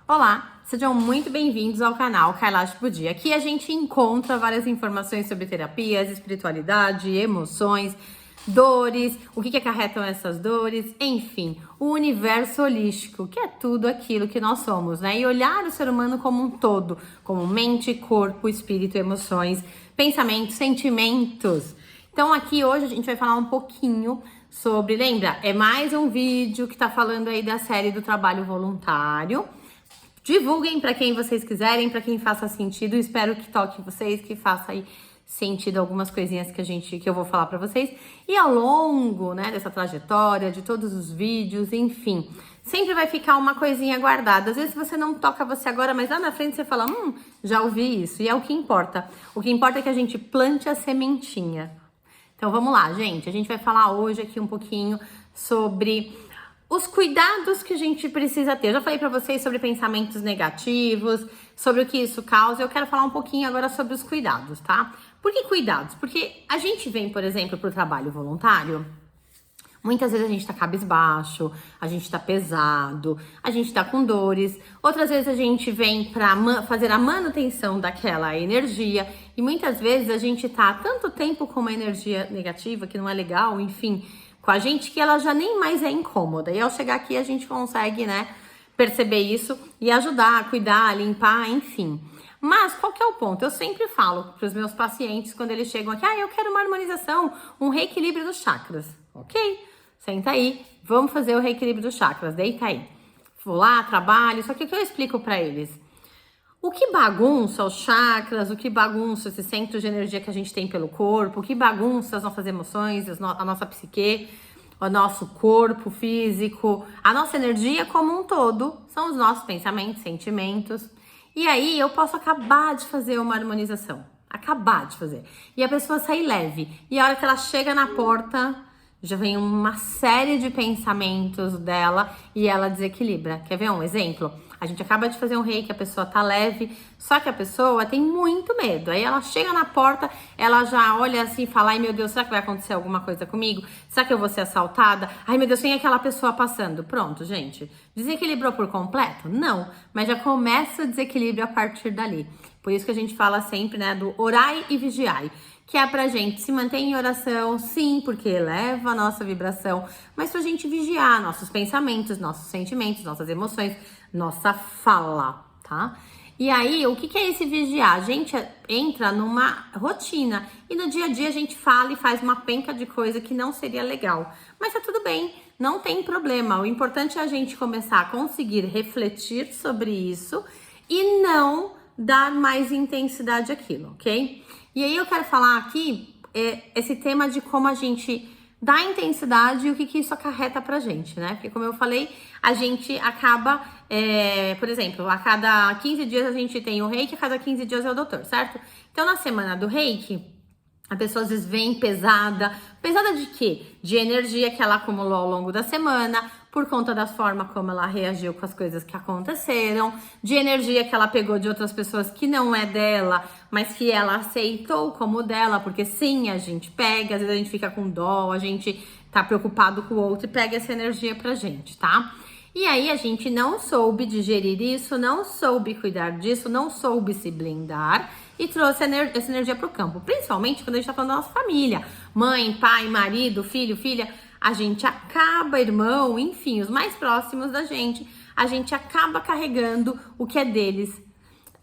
Olá, sejam muito bem-vindos ao canal Kailash Budia. Aqui a gente encontra várias informações sobre terapias, espiritualidade, emoções, dores, o que acarretam essas dores, enfim, o universo holístico, que é tudo aquilo que nós somos, né? E olhar o ser humano como um todo, como mente, corpo, espírito, emoções, pensamentos, sentimentos. Então aqui hoje a gente vai falar um pouquinho sobre, lembra, é mais um vídeo que tá falando aí da série do trabalho voluntário. Divulguem para quem vocês quiserem, para quem faça sentido. Espero que toque vocês, que faça aí sentido algumas coisinhas que eu vou falar para vocês. E ao longo, né, dessa trajetória, de todos os vídeos, enfim, sempre vai ficar uma coisinha guardada. Às vezes você não toca você agora, mas lá na frente você fala, já ouvi isso. E é o que importa. O que importa é que a gente plante a sementinha. Então vamos lá, gente. A gente vai falar hoje aqui um pouquinho sobre os cuidados que a gente precisa ter. Eu já falei para vocês sobre pensamentos negativos, sobre o que isso causa. Eu quero falar um pouquinho agora sobre os cuidados, tá? Por que cuidados? Porque a gente vem, por exemplo, para o trabalho voluntário. Muitas vezes a gente tá cabisbaixo, a gente tá pesado, a gente tá com dores. Outras vezes a gente vem para fazer a manutenção daquela energia. E muitas vezes a gente tá há tanto tempo com uma energia negativa que não é legal, enfim, com a gente, que ela já nem mais é incômoda. E ao chegar aqui a gente consegue, né, perceber isso e ajudar, cuidar, limpar, enfim. Mas qual que é o ponto? Eu sempre falo para os meus pacientes quando eles chegam aqui, eu quero uma harmonização, um reequilíbrio dos chakras. Ok, senta aí, vamos fazer o reequilíbrio dos chakras, deita aí. Vou lá, trabalho, só que o que eu explico para eles? O que bagunça os chakras, o que bagunça esse centro de energia que a gente tem pelo corpo, o que bagunça as nossas emoções, a nossa psique, o nosso corpo físico, a nossa energia como um todo, são os nossos pensamentos, sentimentos. E aí eu posso acabar de fazer uma harmonização, acabar de fazer. E a pessoa sair leve. E a hora que ela chega na porta, já vem uma série de pensamentos dela e ela desequilibra. Quer ver um exemplo? A gente acaba de fazer um reiki, a pessoa tá leve, só que a pessoa tem muito medo. Aí ela chega na porta, ela já olha assim e fala, ai meu Deus, será que vai acontecer alguma coisa comigo? Será que eu vou ser assaltada? Ai meu Deus, tem aquela pessoa passando. Pronto, gente. Desequilibrou por completo? Não, mas já começa o desequilíbrio a partir dali. Por isso que a gente fala sempre, né, do orai e vigiai. Que é pra gente se manter em oração, sim, porque eleva a nossa vibração, mas pra gente vigiar nossos pensamentos, nossos sentimentos, nossas emoções, nossa fala, tá? E aí, o que é esse vigiar? A gente entra numa rotina e no dia a dia a gente fala e faz uma penca de coisa que não seria legal. Mas tá tudo bem, não tem problema. O importante é a gente começar a conseguir refletir sobre isso e não dar mais intensidade àquilo, ok? E aí eu quero falar aqui esse tema de como a gente dá intensidade e o que isso acarreta pra gente, né? Porque como eu falei, a gente acaba, por exemplo, a cada 15 dias a gente tem o reiki, a cada 15 dias é o doutor, certo? Então na semana do reiki, a pessoa às vezes vem pesada. Pesada de quê? De energia que ela acumulou ao longo da semana, por conta da forma como ela reagiu com as coisas que aconteceram, de energia que ela pegou de outras pessoas que não é dela, mas que ela aceitou como dela, porque sim, a gente pega, às vezes a gente fica com dó, a gente tá preocupado com o outro e pega essa energia pra gente, tá? E aí a gente não soube digerir isso, não soube cuidar disso, não soube se blindar e trouxe essa energia para o campo. Principalmente quando a gente tá falando da nossa família. Mãe, pai, marido, filho, filha. A gente acaba, irmão, enfim, os mais próximos da gente. A gente acaba carregando o que é deles.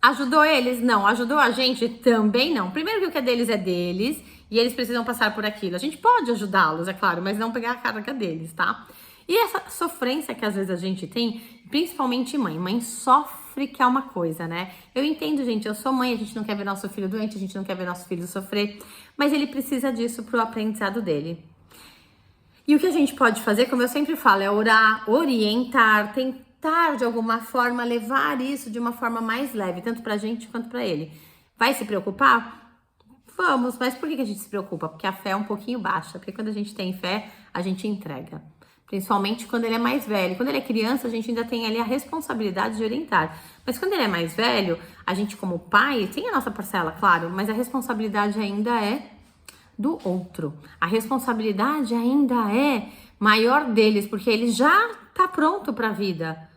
Ajudou eles? Não. Ajudou a gente? Também não. Primeiro que o que é deles e eles precisam passar por aquilo. A gente pode ajudá-los, é claro, mas não pegar a carga deles, tá? E essa sofrência que às vezes a gente tem, principalmente mãe. Mãe sofre que é uma coisa, né? Eu entendo, gente, eu sou mãe, a gente não quer ver nosso filho doente, a gente não quer ver nosso filho sofrer, mas ele precisa disso pro aprendizado dele. E o que a gente pode fazer, como eu sempre falo, é orar, orientar, tentar de alguma forma levar isso de uma forma mais leve, tanto pra gente quanto pra ele. Vai se preocupar? Vamos, mas por que a gente se preocupa? Porque a fé é um pouquinho baixa, porque quando a gente tem fé, a gente entrega. Principalmente quando ele é mais velho. Quando ele é criança, a gente ainda tem ali a responsabilidade de orientar. Mas quando ele é mais velho, a gente como pai tem a nossa parcela, claro, mas a responsabilidade ainda é do outro. A responsabilidade ainda é maior deles, porque ele já tá pronto para a vida.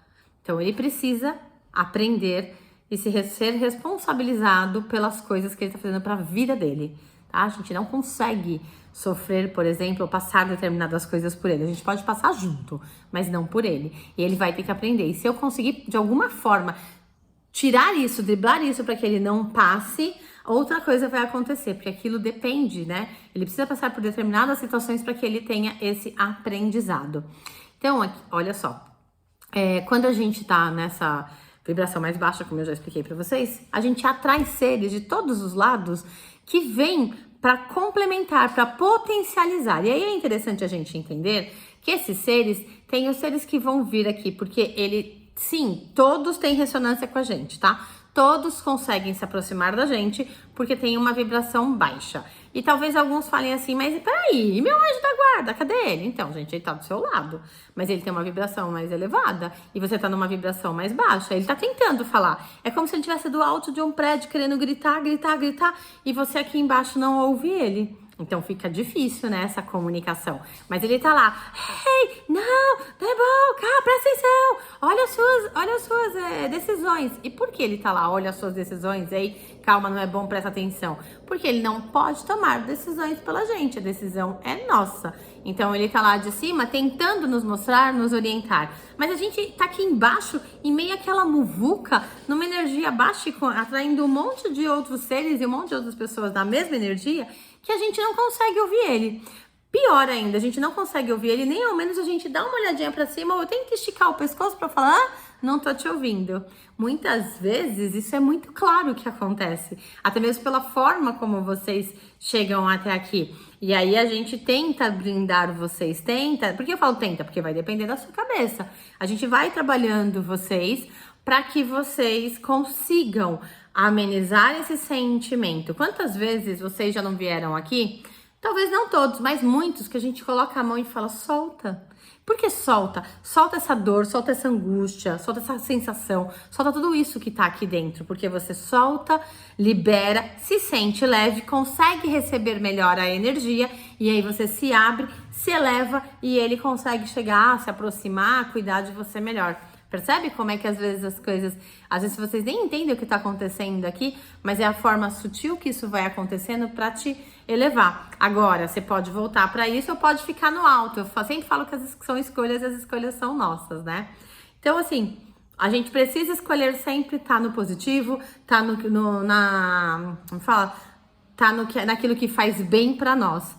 Então ele precisa aprender e ser responsabilizado pelas coisas que ele está fazendo para a vida dele, tá? A gente não consegue sofrer, por exemplo, ou passar determinadas coisas por ele. A gente pode passar junto, mas não por ele. E ele vai ter que aprender. E se eu conseguir, de alguma forma, tirar isso, driblar isso para que ele não passe, outra coisa vai acontecer, porque aquilo depende, né? Ele precisa passar por determinadas situações para que ele tenha esse aprendizado. Então, aqui, olha só, quando a gente tá nessa vibração mais baixa, como eu já expliquei para vocês, a gente atrai seres de todos os lados que vêm para complementar, para potencializar. E aí é interessante a gente entender que esses seres, tem os seres que vão vir aqui, porque sim, todos têm ressonância com a gente, tá? Todos conseguem se aproximar da gente porque tem uma vibração baixa. E talvez alguns falem assim, mas peraí, e meu anjo da guarda, cadê ele? Então, gente, ele tá do seu lado, mas ele tem uma vibração mais elevada e você tá numa vibração mais baixa. Ele tá tentando falar. É como se ele estivesse do alto de um prédio querendo gritar, gritar, gritar e você aqui embaixo não ouve ele. Então fica difícil, né, essa comunicação. Mas ele tá lá, hey, não, tá bom, cara, presta atenção, olha as suas decisões. E por que ele tá lá, olha as suas decisões, aí, calma, não é bom, presta atenção? Porque ele não pode tomar decisões pela gente, a decisão é nossa. Então ele tá lá de cima tentando nos mostrar, nos orientar. Mas a gente tá aqui embaixo, em meio àquela muvuca, numa energia baixa, atraindo um monte de outros seres e um monte de outras pessoas da mesma energia, que a gente não consegue ouvir ele. Pior ainda, a gente não consegue ouvir ele, nem ao menos a gente dá uma olhadinha pra cima ou tenta esticar o pescoço pra falar, não tô te ouvindo. Muitas vezes isso é muito claro que acontece, até mesmo pela forma como vocês chegam até aqui. E aí a gente tenta brindar vocês, por que eu falo tenta? Porque vai depender da sua cabeça. A gente vai trabalhando vocês para que vocês consigam amenizar esse sentimento. Quantas vezes vocês já não vieram aqui? Talvez não todos, mas muitos, que a gente coloca a mão e fala, solta. Por que solta? Solta essa dor, solta essa angústia, solta essa sensação, solta tudo isso que tá aqui dentro, porque você solta, libera, se sente leve, consegue receber melhor a energia e aí você se abre, se eleva e ele consegue chegar, se aproximar, cuidar de você melhor. Percebe como é que às vezes as coisas, às vezes vocês nem entendem o que está acontecendo aqui, mas é a forma sutil que isso vai acontecendo para te elevar. Agora, você pode voltar para isso ou pode ficar no alto. Eu sempre falo que são escolhas, as escolhas são nossas, né? Então, assim, a gente precisa escolher sempre estar no positivo, tá naquilo que faz bem para nós.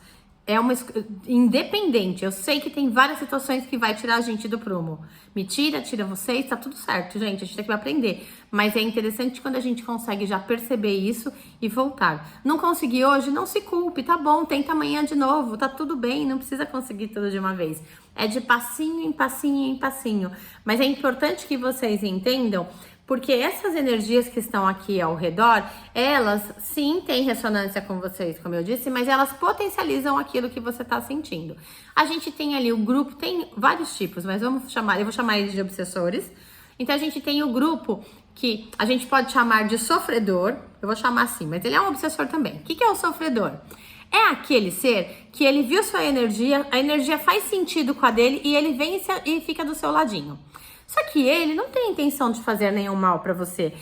Independente, eu sei que tem várias situações que vai tirar a gente do prumo. Me tira vocês, tá tudo certo, gente. A gente tem que aprender. Mas é interessante quando a gente consegue já perceber isso e voltar. Não consegui hoje, não se culpe, tá bom, tenta amanhã de novo, tá tudo bem, não precisa conseguir tudo de uma vez. É de passinho em passinho em passinho. Mas é importante que vocês entendam, porque essas energias que estão aqui ao redor, elas sim têm ressonância com vocês, como eu disse, mas elas potencializam aquilo que você está sentindo. A gente tem ali o grupo, tem vários tipos, mas eu vou chamar eles de obsessores. Então a gente tem o grupo que a gente pode chamar de sofredor, eu vou chamar assim, mas ele é um obsessor também. O que é o sofredor? É aquele ser que ele viu sua energia, a energia faz sentido com a dele e ele vem e fica do seu ladinho. Só que ele não tem intenção de fazer nenhum mal pra você.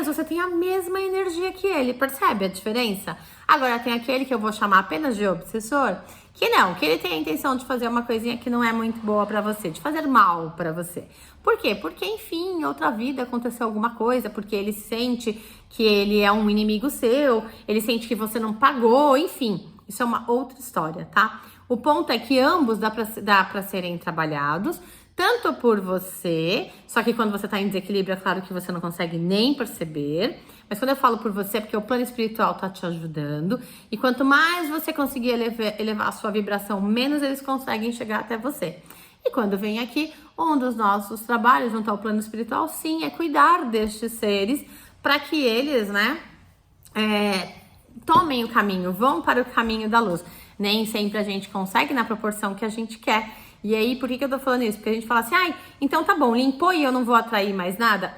Você tem a mesma energia que ele, percebe a diferença? Agora tem aquele que eu vou chamar apenas de obsessor, que ele tem a intenção de fazer uma coisinha que não é muito boa pra você, de fazer mal pra você. Por quê? Porque, enfim, em outra vida aconteceu alguma coisa, porque ele sente que ele é um inimigo seu, ele sente que você não pagou, enfim. Isso é uma outra história, tá? O ponto é que ambos dá pra serem trabalhados, tanto por você, só que quando você tá em desequilíbrio, é claro que você não consegue nem perceber. Mas quando eu falo por você, é porque o plano espiritual tá te ajudando. E quanto mais você conseguir elevar a sua vibração, menos eles conseguem chegar até você. E quando vem aqui, um dos nossos trabalhos junto ao plano espiritual, sim, é cuidar destes seres para que eles, tomem o caminho, vão para o caminho da luz. Nem sempre a gente consegue na proporção que a gente quer. E aí, por que eu tô falando isso? Porque a gente fala assim, então tá bom, limpou e eu não vou atrair mais nada?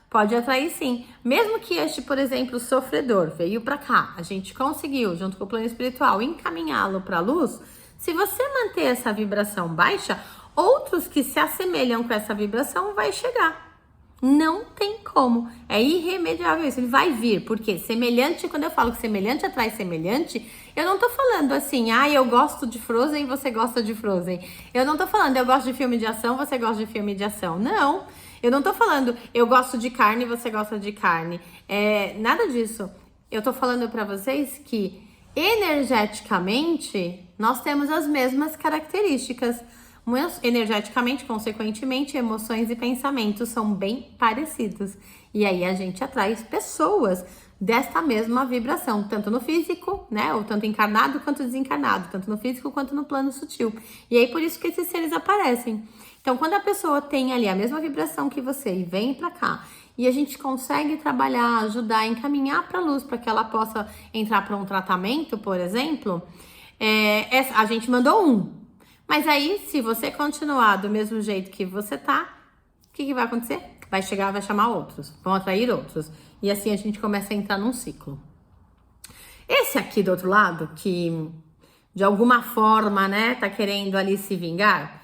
Pode atrair sim. Mesmo que este, por exemplo, sofredor veio pra cá, a gente conseguiu, junto com o plano espiritual, encaminhá-lo pra luz. Se você manter essa vibração baixa, outros que se assemelham com essa vibração vai chegar. Não tem como. É irremediável isso. Ele vai vir. Porque semelhante, quando eu falo que semelhante atrai semelhante, eu não tô falando assim, eu gosto de Frozen, você gosta de Frozen. Eu não tô falando, eu gosto de filme de ação, você gosta de filme de ação. Não. Eu não tô falando, eu gosto de carne, você gosta de carne. Nada disso. Eu tô falando pra vocês que energeticamente nós temos as mesmas características. Energeticamente, consequentemente, emoções e pensamentos são bem parecidos. E aí a gente atrai pessoas desta mesma vibração, tanto no físico, né? Ou tanto encarnado quanto desencarnado, tanto no físico quanto no plano sutil. E aí por isso que esses seres aparecem. Então, quando a pessoa tem ali a mesma vibração que você e vem pra cá, e a gente consegue trabalhar, ajudar, encaminhar para a luz para que ela possa entrar para um tratamento, por exemplo, a gente mandou um. Mas aí, se você continuar do mesmo jeito que você tá, o que vai acontecer? Vai chegar, vai chamar outros, vão atrair outros. E assim a gente começa a entrar num ciclo. Esse aqui do outro lado, que de alguma forma, né, tá querendo ali se vingar,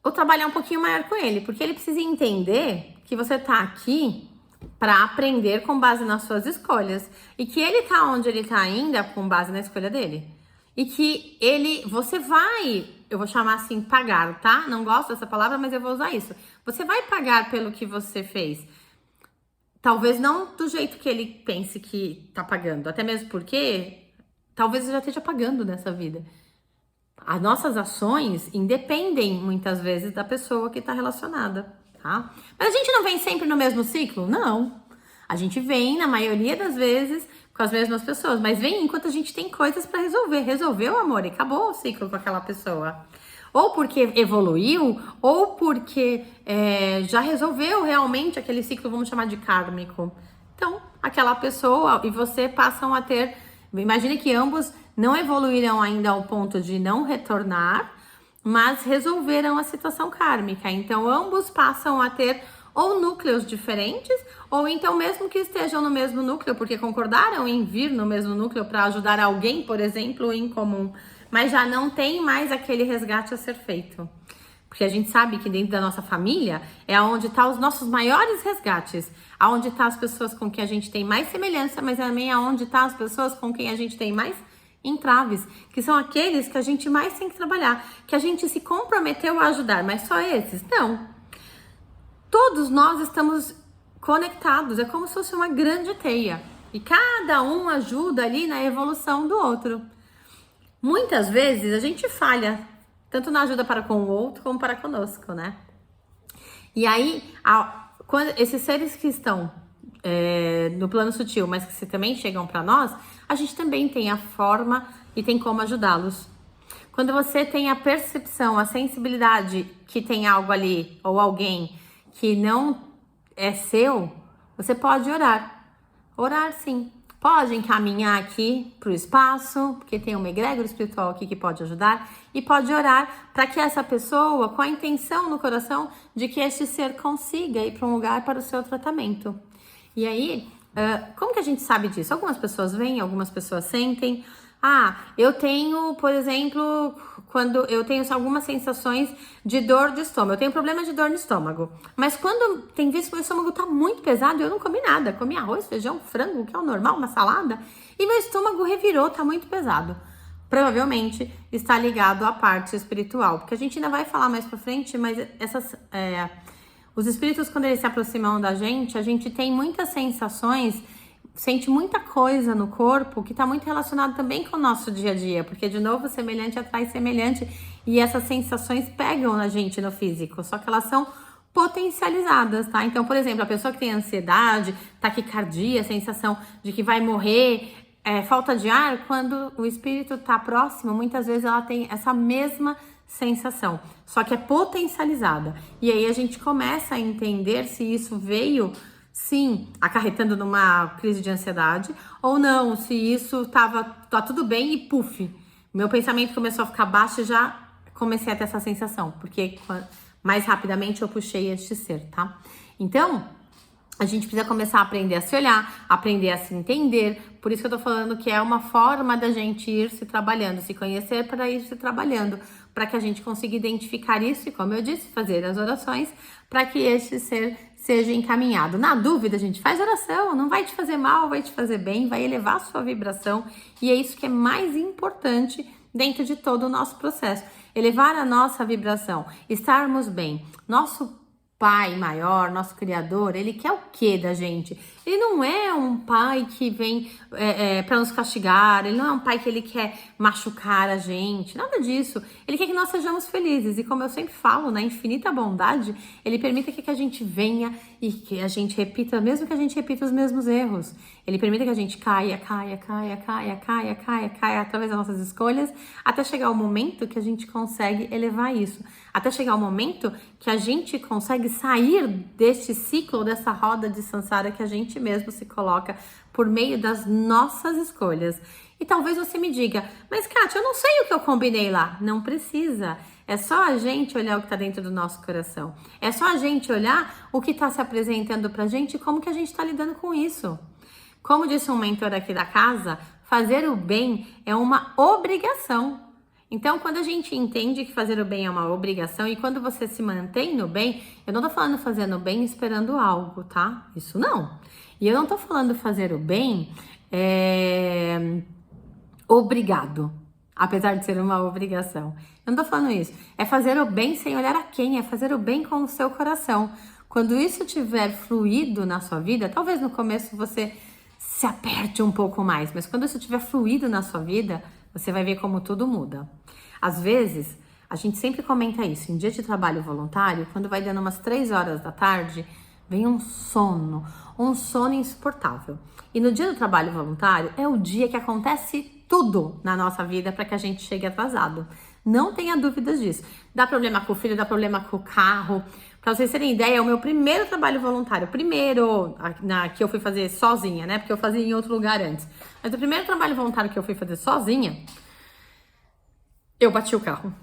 vou trabalhar um pouquinho maior com ele, porque ele precisa entender que você tá aqui para aprender com base nas suas escolhas. E que ele tá onde ele tá ainda com base na escolha dele. E que você vai, eu vou chamar assim, pagar, tá? Não gosto dessa palavra, mas eu vou usar isso. Você vai pagar pelo que você fez. Talvez não do jeito que ele pense que tá pagando. Até mesmo porque talvez ele já esteja pagando nessa vida. As nossas ações independem muitas vezes da pessoa que tá relacionada, tá? Mas a gente não vem sempre no mesmo ciclo? Não. A gente vem, na maioria das vezes, com as mesmas pessoas, mas vem enquanto a gente tem coisas para resolver. Resolveu, amor, e acabou o ciclo com aquela pessoa. Ou porque evoluiu, ou porque já resolveu realmente aquele ciclo, vamos chamar de kármico. Então, aquela pessoa e você passam a ter... Imagine que ambos não evoluíram ainda ao ponto de não retornar, mas resolveram a situação kármica. Então, ambos passam a ter ou núcleos diferentes, ou então mesmo que estejam no mesmo núcleo, porque concordaram em vir no mesmo núcleo para ajudar alguém, por exemplo, em comum, mas já não tem mais aquele resgate a ser feito. Porque a gente sabe que dentro da nossa família é onde estão os nossos maiores resgates, aonde estão as pessoas com quem a gente tem mais semelhança, mas também aonde estão as pessoas com quem a gente tem mais entraves, que são aqueles que a gente mais tem que trabalhar, que a gente se comprometeu a ajudar, mas só esses? Não. Todos nós estamos conectados, é como se fosse uma grande teia. E cada um ajuda ali na evolução do outro. Muitas vezes a gente falha, tanto na ajuda para com o outro como para conosco, né? E aí, quando esses seres que estão no plano sutil, mas que também chegam para nós, a gente também tem a forma e tem como ajudá-los. Quando você tem a percepção, a sensibilidade que tem algo ali ou alguém que não é seu, você pode orar. Orar, sim. Pode encaminhar aqui para o espaço, porque tem uma egrégora espiritual aqui que pode ajudar, e pode orar para que essa pessoa, com a intenção no coração de que este ser consiga ir para um lugar para o seu tratamento. E aí, como que a gente sabe disso? Algumas pessoas veem, algumas pessoas sentem. Eu tenho, por exemplo, quando eu tenho algumas sensações de dor de estômago. Eu tenho problema de dor no estômago. Mas quando tem vezes que meu estômago tá muito pesado, eu não comi nada. Comi arroz, feijão, frango, que é o normal, uma salada. E meu estômago revirou, tá muito pesado. Provavelmente está ligado à parte espiritual. Porque a gente ainda vai falar mais pra frente, mas os espíritos, quando eles se aproximam da gente, a gente tem muitas sensações, sente muita coisa no corpo que está muito relacionado também com o nosso dia a dia, porque de novo semelhante atrai semelhante e essas sensações pegam na gente no físico, só que elas são potencializadas, tá? Então, por exemplo, a pessoa que tem ansiedade, taquicardia, sensação de que vai morrer, falta de ar, quando o espírito está próximo, muitas vezes ela tem essa mesma sensação, só que é potencializada. E aí a gente começa a entender se isso veio, sim, acarretando numa crise de ansiedade, ou não, se isso tá tudo bem e puf, meu pensamento começou a ficar baixo e já comecei a ter essa sensação, porque mais rapidamente eu puxei este ser, tá? Então, a gente precisa começar a aprender a se olhar, aprender a se entender. Por isso que eu tô falando que é uma forma da gente ir se trabalhando, se conhecer para ir se trabalhando, para que a gente consiga identificar isso e, como eu disse, fazer as orações para que este ser seja encaminhado. Na dúvida, gente, faz oração, não vai te fazer mal, vai te fazer bem, vai elevar a sua vibração, e é isso que é mais importante dentro de todo o nosso processo. Elevar a nossa vibração, estarmos bem. Nosso Pai maior, nosso Criador, ele quer o que da gente? Ele não é um pai que vem para nos castigar, ele não é um pai que ele quer machucar a gente, nada disso. Ele quer que nós sejamos felizes e, como eu sempre falo, na infinita bondade, ele permite que a gente venha e que a gente repita, mesmo que a gente repita os mesmos erros. Ele permite que a gente caia através das nossas escolhas, até chegar o momento que a gente consegue elevar isso. Até chegar o momento que a gente consegue sair deste ciclo, dessa roda de samsara que a gente mesmo se coloca por meio das nossas escolhas. E talvez você me diga, mas Kátia, eu não sei o que eu combinei lá. Não precisa. É só a gente olhar o que está dentro do nosso coração. É só a gente olhar o que está se apresentando pra gente e como que a gente está lidando com isso. Como disse um mentor aqui da casa, fazer o bem é uma obrigação. Então, quando a gente entende que fazer o bem é uma obrigação e quando você se mantém no bem, eu não tô falando fazendo o bem esperando algo, tá? Isso não. E eu não tô falando fazer o bem obrigado, apesar de ser uma obrigação. Eu não tô falando isso. É fazer o bem sem olhar a quem, é fazer o bem com o seu coração. Quando isso tiver fluído na sua vida, talvez no começo você se aperte um pouco mais, mas quando isso tiver fluído na sua vida, você vai ver como tudo muda. Às vezes, a gente sempre comenta isso, em dia de trabalho voluntário, quando vai dando umas 3 horas da tarde, vem um sono insuportável. E no dia do trabalho voluntário, é o dia que acontece tudo na nossa vida para que a gente chegue atrasado. Não tenha dúvidas disso. Dá problema com o filho, dá problema com o carro. Pra vocês terem ideia, é o meu primeiro trabalho voluntário. Primeiro que eu fui fazer sozinha, né? Porque eu fazia em outro lugar antes. Mas o primeiro trabalho voluntário que eu fui fazer sozinha, eu bati o carro.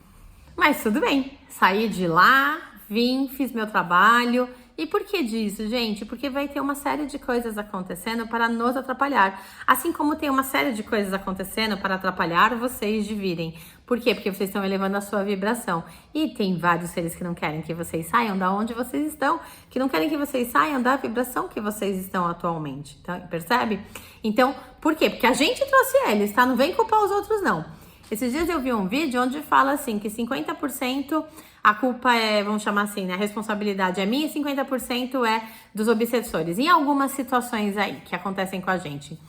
Mas tudo bem. Saí de lá, vim, fiz meu trabalho. E por que disso, gente? Porque vai ter uma série de coisas acontecendo para nos atrapalhar. Assim como tem uma série de coisas acontecendo para atrapalhar vocês de virem. Por quê? Porque vocês estão elevando a sua vibração. E tem vários seres que não querem que vocês saiam da onde vocês estão, que não querem que vocês saiam da vibração que vocês estão atualmente. Então, percebe? Então, por quê? Porque a gente trouxe eles, tá? Não vem culpar os outros, não. Esses dias eu vi um vídeo onde fala assim que 50% a culpa é, vamos chamar assim, né? A responsabilidade é minha e 50% é dos obsessores. Em algumas situações aí que acontecem com a gente.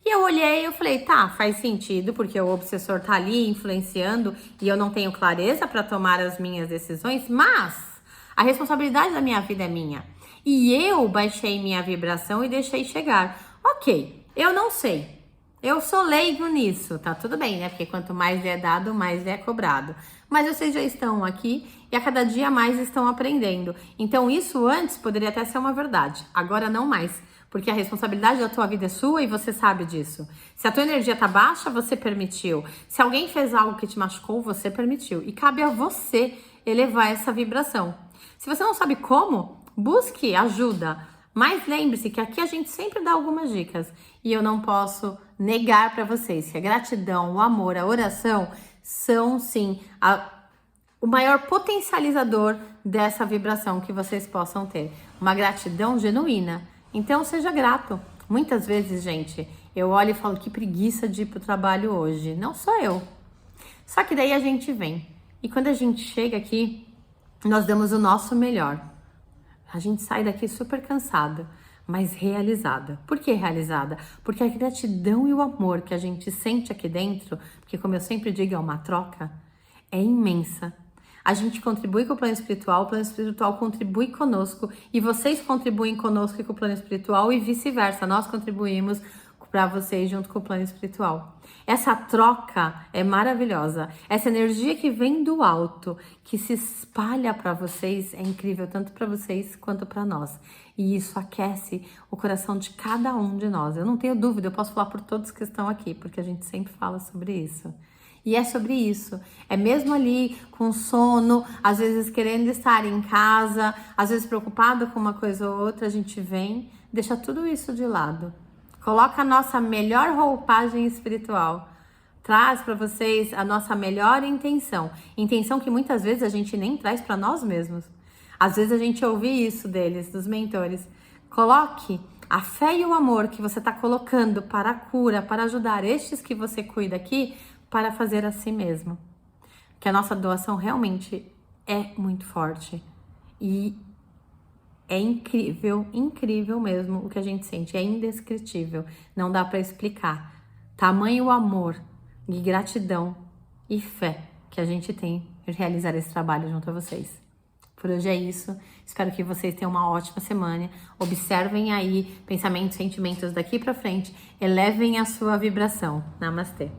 E eu olhei e eu falei, tá, faz sentido, porque o obsessor tá ali influenciando e eu não tenho clareza para tomar as minhas decisões, mas a responsabilidade da minha vida é minha. E eu baixei minha vibração e deixei chegar. Ok, eu não sei. Eu sou leigo nisso, tá tudo bem, né? Porque quanto mais é dado, mais é cobrado. Mas vocês já estão aqui e a cada dia mais estão aprendendo. Então isso antes poderia até ser uma verdade, agora não mais. Porque a responsabilidade da tua vida é sua e você sabe disso. Se a tua energia tá baixa, você permitiu. Se alguém fez algo que te machucou, você permitiu. E cabe a você elevar essa vibração. Se você não sabe como, busque ajuda. Mas lembre-se que aqui a gente sempre dá algumas dicas. E eu não posso negar para vocês que a gratidão, o amor, a oração são sim o maior potencializador dessa vibração que vocês possam ter. Uma gratidão genuína. Então seja grato. Muitas vezes, gente, eu olho e falo que preguiça de ir pro trabalho hoje. Não sou eu. Só que daí a gente vem. E quando a gente chega aqui, nós damos o nosso melhor. A gente sai daqui super cansada, mas realizada. Por que realizada? Porque a gratidão e o amor que a gente sente aqui dentro, porque como eu sempre digo, é uma troca, é imensa. A gente contribui com o plano espiritual contribui conosco e vocês contribuem conosco e com o plano espiritual e vice-versa. Nós contribuímos para vocês junto com o plano espiritual. Essa troca é maravilhosa. Essa energia que vem do alto, que se espalha para vocês, é incrível, tanto para vocês quanto para nós. E isso aquece o coração de cada um de nós. Eu não tenho dúvida, eu posso falar por todos que estão aqui, porque a gente sempre fala sobre isso. E é sobre isso. É mesmo ali com sono, às vezes querendo estar em casa, às vezes preocupado com uma coisa ou outra, a gente vem, deixa tudo isso de lado. Coloca a nossa melhor roupagem espiritual. Traz para vocês a nossa melhor intenção. Intenção que muitas vezes a gente nem traz para nós mesmos. Às vezes a gente ouve isso deles, dos mentores. Coloque a fé e o amor que você está colocando para a cura, para ajudar estes que você cuida aqui, para fazer a si mesmo. Que a nossa doação realmente é muito forte. E é incrível, incrível mesmo o que a gente sente. É indescritível. Não dá para explicar. Tamanho amor e gratidão e fé que a gente tem em realizar esse trabalho junto a vocês. Por hoje é isso. Espero que vocês tenham uma ótima semana. Observem aí pensamentos, sentimentos daqui para frente. Elevem a sua vibração. Namastê.